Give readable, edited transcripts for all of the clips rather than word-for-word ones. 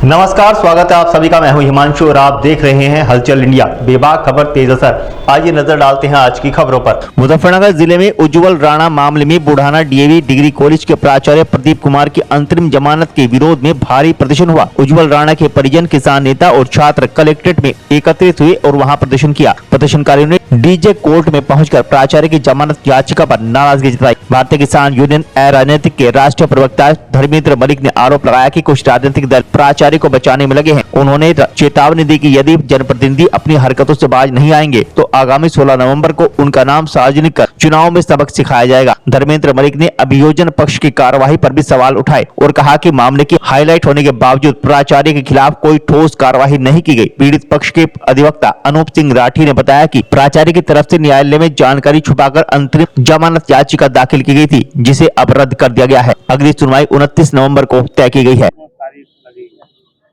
नमस्कार, स्वागत है आप सभी का। मैं हूं हिमांशु और आप देख रहे हैं हलचल इंडिया। बेबाक खबर तेज असर। आइए नजर डालते हैं आज की खबरों पर। मुजफ्फरनगर जिले में उज्जवल राणा मामले में बुढ़ाना डीएवी डिग्री कॉलेज के प्राचार्य प्रदीप कुमार की अंतरिम जमानत के विरोध में भारी प्रदर्शन हुआ। उज्जवल राणा के परिजन, किसान नेता और छात्र कलेक्ट्रेट में एकत्रित हुए और वहां प्रदर्शन किया। प्रदर्शनकारियों ने डीजे कोर्ट में पहुंचकर प्राचार्य की जमानत याचिका पर नाराजगी जताई। भारतीय किसान यूनियन राजनीतिक के राष्ट्रीय प्रवक्ता धर्मेंद्र मलिक ने आरोप लगाया कि कुछ राजनीतिक दल प्राचार्य को बचाने में लगे हैं। उन्होंने चेतावनी दी कि यदि जनप्रतिनिधि अपनी हरकतों से बाज नहीं आएंगे तो आगामी 16 नवंबर को उनका नाम सार्वजनिक कर चुनाव में सबक सिखाया जाएगा। धर्मेंद्र मलिक ने अभियोजन पक्ष की कार्यवाही पर भी सवाल उठाए और कहा कि मामले की हाईलाइट होने के बावजूद प्राचार्य के खिलाफ कोई ठोस कार्यवाही नहीं की गई। पीड़ित पक्ष के अधिवक्ता अनूप सिंह राठी ने बताया कि प्राचार्य की तरफ से न्यायालय में जानकारी छुपाकर अंतरिम जमानत याचिका दाखिल की गई थी, जिसे अब रद्द कर दिया गया है। अगली सुनवाई 29 नवंबर को तय की गई है।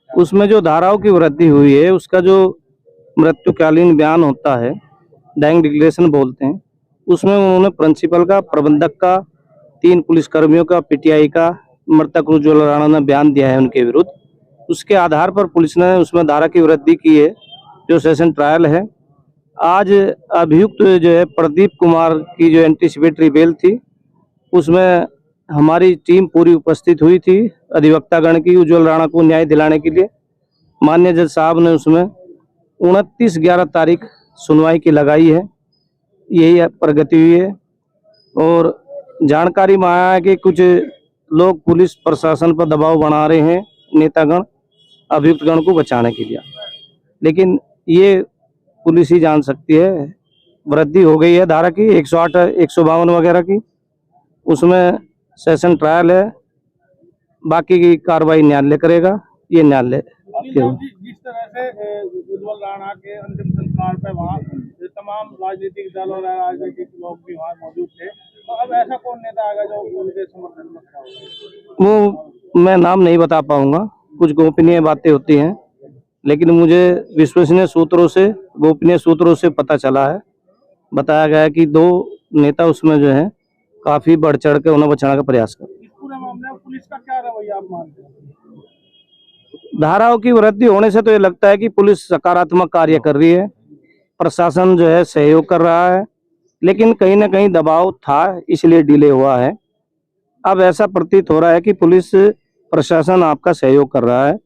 उसमें जो धाराओं की वृद्धि हुई है, उसका जो मृत्युकालीन बयान होता है, डाइंग डिक्लेरेशन बोलते हैं, उसमें उन्होंने प्रिंसिपल का, प्रबंधक का, 3 पुलिसकर्मियों का, पीटीआई का, मृतक उज्जवल राणा ने बयान दिया है उनके विरुद्ध। उसके आधार पर पुलिस ने उसमें धारा की वृद्धि की है, जो सेशन ट्रायल है। आज अभियुक्त जो है प्रदीप कुमार की जो एंटीसिपेटरी बेल थी, उसमें हमारी टीम पूरी उपस्थित हुई थी, अधिवक्तागण की, उज्जवल राणा को न्याय दिलाने के लिए। माननीय जज साहब ने उसमें 29/11 तारीख सुनवाई की लगाई है। यही प्रगति हुई है और जानकारी में आया है कि कुछ लोग पुलिस प्रशासन पर दबाव बना रहे हैं, नेतागण अभियुक्तगण को बचाने के लिए, लेकिन ये पुलिस ही जान सकती है। वृद्धि हो गई है धारा की 108, 152 वगैरह की। उसमें सेशन ट्रायल है, बाकी की कार्रवाई न्यायालय करेगा। ये न्यायालय जिस तरह से उज्जवल राणा के अंतिम संस्कार पे वहाँ तमाम राजनीतिक दल और राजनीतिक लोग भी वहाँ मौजूद थे, तो अब ऐसा कौन नेता आएगा जो उनके समर्थन में खड़ा होगा? वो मैं नाम नहीं बता पाऊंगा, कुछ गोपनीय बातें होती हैं, लेकिन मुझे विश्वसनीय सूत्रों से, गोपनीय सूत्रों से पता चला है, बताया गया है कि 2 नेता उसमें जो है काफी बढ़ चढ़ के उन्हें बचाने का प्रयास कर। इस पूरे मामले में पुलिस का क्या रवैया आप मानते हैं? धाराओं की वृद्धि होने से तो ये लगता है कि पुलिस सकारात्मक कार्य कर रही है, प्रशासन जो है सहयोग कर रहा है, लेकिन कहीं ना कहीं दबाव था, इसलिए डिले हुआ है। अब ऐसा प्रतीत हो रहा है कि पुलिस प्रशासन आपका सहयोग कर रहा है।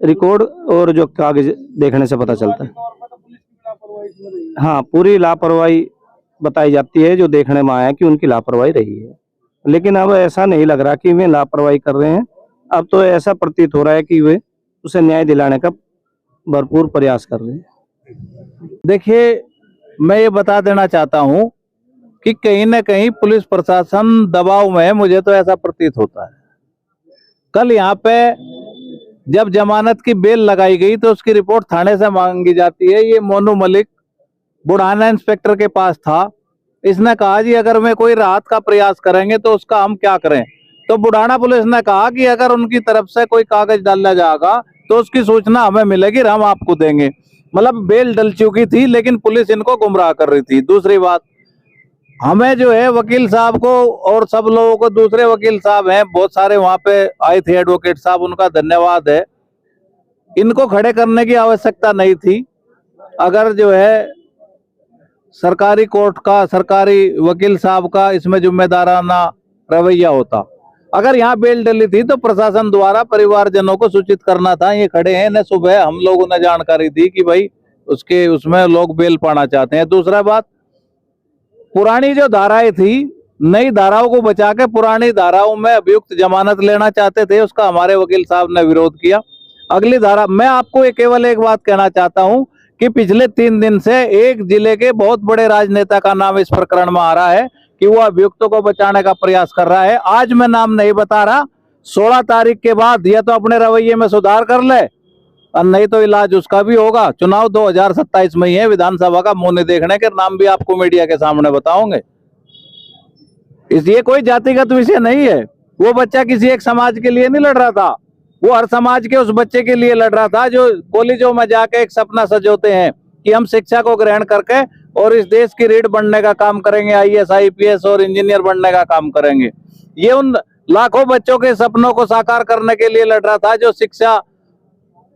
रिकॉर्ड और जो कागज देखने से पता चलता है। तौर पर तो पुलिस की लापरवाही इसमें रही है। हाँ, पूरी लापरवाही बताई जाती है, जो देखने में आया कि उनकी लापरवाही रही है, लेकिन अब ऐसा नहीं लग रहा कि वे लापरवाही कर रहे हैं। अब तो ऐसा प्रतीत हो रहा है कि वे उसे न्याय दिलाने का भरपूर प्रयास कर रहे हैं। देखिए, मैं ये बता देना चाहता हूं कि कहीं न कहीं पुलिस प्रशासन दबाव में है, मुझे तो ऐसा प्रतीत होता है। कल यहाँ पे जब जमानत की बेल लगाई गई तो उसकी रिपोर्ट थाने से मांगी जाती है। ये मोनू मलिक बुढ़ाना इंस्पेक्टर के पास था। इसने कहा जी अगर मैं कोई राहत का प्रयास करेंगे तो उसका हम क्या करें। तो बुढ़ाना पुलिस ने कहा कि अगर उनकी तरफ से कोई कागज डाला जाएगा तो उसकी सूचना हमें मिलेगी, हम आपको देंगे। मतलब बेल डल चुकी थी, लेकिन पुलिस इनको गुमराह कर रही थी। दूसरी बात, हमें जो है वकील साहब को और सब लोगों को, दूसरे वकील साहब हैं बहुत सारे वहां पे आए थे, एडवोकेट साहब, उनका धन्यवाद है। इनको खड़े करने की आवश्यकता नहीं थी। अगर जो है सरकारी कोर्ट का, सरकारी वकील साहब का इसमें जिम्मेदाराना रवैया होता, अगर यहाँ बेल डली थी तो प्रशासन द्वारा परिवारजनों को सूचित करना था। ये खड़े हैं न, सुबह हम लोगों ने जानकारी दी कि भाई उसमें लोग बेल पाना चाहते हैं। दूसरा बात, पुरानी जो धाराएं थी, नई धाराओं को बचा के पुरानी धाराओं में अभियुक्त जमानत लेना चाहते थे, उसका हमारे वकील साहब ने विरोध किया। अगली धारा, मैं आपको केवल एक बात कहना चाहता हूं कि पिछले 3 दिन से एक जिले के बहुत बड़े राजनेता का नाम इस प्रकरण में आ रहा है कि वो अभियुक्तों को बचाने का प्रयास कर रहा है। आज मैं नाम नहीं बता रहा, 16 तारीख के बाद या तो अपने रवैये में सुधार कर ले और नहीं तो इलाज उसका भी होगा। चुनाव 2027 में ही है, विधानसभा का मुंह नहीं देखने के नाम भी आपको मीडिया के सामने बताओगे। इसलिए कोई जातिगत विषय नहीं है। वो बच्चा किसी एक समाज के लिए नहीं लड़ रहा था, वो हर समाज के उस बच्चे के लिए लड़ रहा था जो कॉलेजों में जाके एक सपना सजोते हैं कि हम शिक्षा को ग्रहण करके और इस देश की रीढ़ बनने का काम करेंगे, आईएएस, आईपीएस और इंजीनियर बनने का काम करेंगे। ये उन लाखों बच्चों के सपनों को साकार करने के लिए लड़ रहा था जो शिक्षा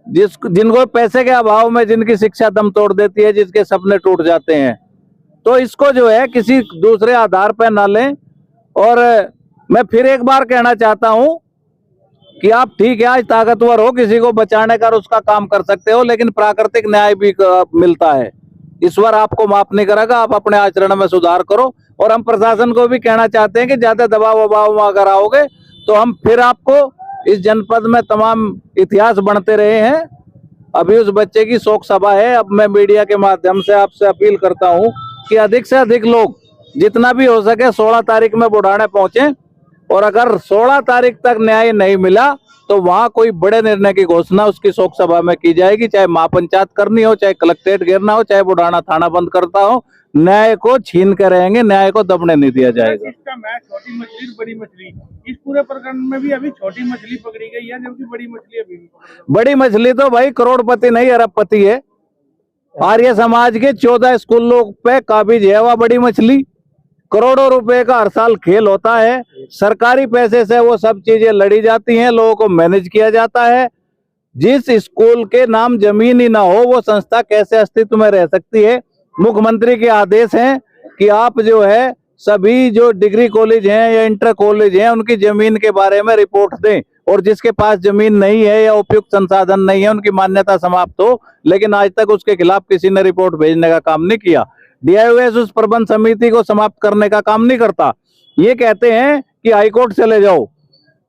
जिनको पैसे के अभाव में जिनकी शिक्षा दम तोड़ देती है, जिसके सपने टूट जाते हैं, तो इसको जो है किसी दूसरे आधार पर ना लें। और मैं फिर एक बार कहना चाहता हूं कि आप ठीक है आज ताकतवर हो, किसी को बचाने का उसका काम कर सकते हो, लेकिन प्राकृतिक न्याय भी मिलता है। ईश्वर आपको माफ नहीं करेगा, आप अपने आचरण में सुधार करो। और हम प्रशासन को भी कहना चाहते हैं कि ज्यादा दबाव वबाव में अगर आओगे तो हम फिर आपको इस जनपद में तमाम इतिहास बनते रहे हैं। अभी उस बच्चे की शोक सभा है। अब मैं मीडिया के माध्यम से आपसे अपील करता हूं कि अधिक से अधिक लोग जितना भी हो सके 16 तारीख में बुढ़ाने पहुंचे, और अगर 16 तारीख तक न्याय नहीं मिला तो वहां कोई बड़े निर्णय की घोषणा उसकी शोक सभा में की जाएगी, चाहे महापंचायत करनी हो, चाहे कलेक्ट्रेट घेरना हो, चाहे बुढ़ाना थाना बंद करता हो। न्याय को छीन कर रहेंगे, न्याय को दबने नहीं दिया जाएगा। इसका मैच छोटी मछली बड़ी मछली, इस पूरे प्रकरण में भी अभी छोटी मछली पकड़ी गई है, जबकि बड़ी मछली अभी भी। बड़ी मछली तो भाई करोड़पति नहीं अरबपति है। आर्य समाज के 14 स्कूलों पे काबिज है वह बड़ी मछली। करोड़ों रुपए का हर साल खेल होता है, सरकारी पैसे से वो सब चीजें लड़ी जाती हैं, लोगों को मैनेज किया जाता है। जिस स्कूल के नाम जमीन ही ना हो वो संस्था कैसे अस्तित्व में रह सकती है? मुख्यमंत्री के आदेश हैं कि आप जो है सभी जो डिग्री कॉलेज हैं या इंटर कॉलेज हैं उनकी जमीन के बारे में रिपोर्ट दें, और जिसके पास जमीन नहीं है या उपयुक्त संसाधन नहीं है उनकी मान्यता समाप्त हो। लेकिन आज तक उसके खिलाफ किसी ने रिपोर्ट भेजने का काम नहीं किया। डीआईओएस उस प्रबंध समिति को समाप्त करने का काम नहीं करता। ये कहते हैं कि हाईकोर्ट चले जाओ।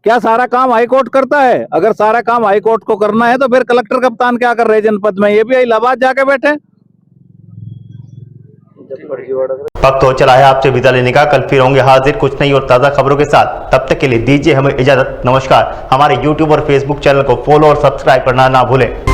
क्या सारा काम हाईकोर्ट करता है? अगर सारा काम हाईकोर्ट को करना है तो फिर कलेक्टर कप्तान क्या कर रहे जनपद में? ये भी इलाहाबाद जाके बैठे। वक्त हो चला है आपसे विदा लेने का। कल फिर होंगे हाजिर कुछ नई और ताज़ा खबरों के साथ। तब तक के लिए दीजिए हमें इजाजत। नमस्कार। हमारे YouTube और Facebook चैनल को फॉलो और सब्सक्राइब करना ना भूलें।